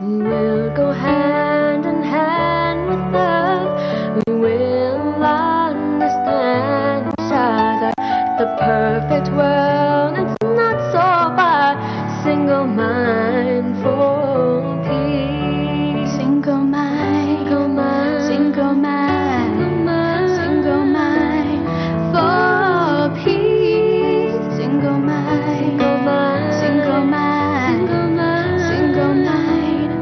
We'll go hand in hand with love. We will understand each other. The perfect world, it's not so far. Single mind for peace. Single mind, Single mind, single mind, single mind single mind for peace. Single mind, Single mind, single mind, single mind, single mind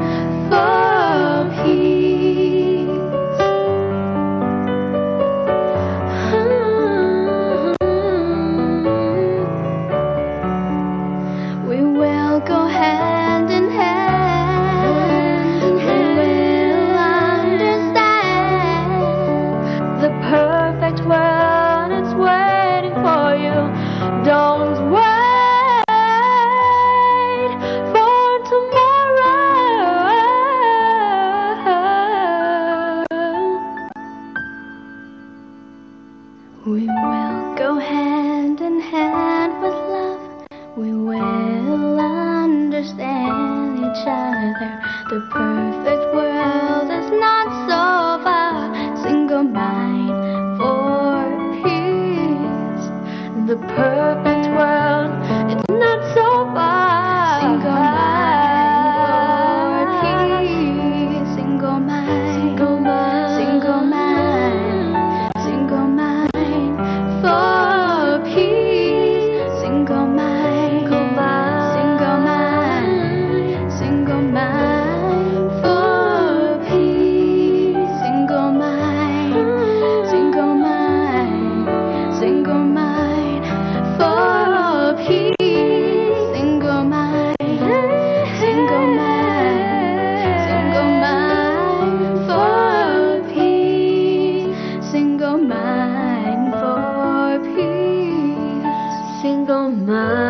for peace. We will go hand in hand. We will understand the perfect world is waiting for you. Don't wait for tomorrow. We will go hand in hand with love. We will understand each other. The perfect world is not so far. Single mind for peace. The perfect world, it's not so far. Single mind for peace. Single mind, Single mind, single mind, single mind for peace. Single mind, single mind, single mind for peace. Single mind, single mind, single mind for peace. Single mind, single mind, single mind for peace. Single mind for peace. single mind.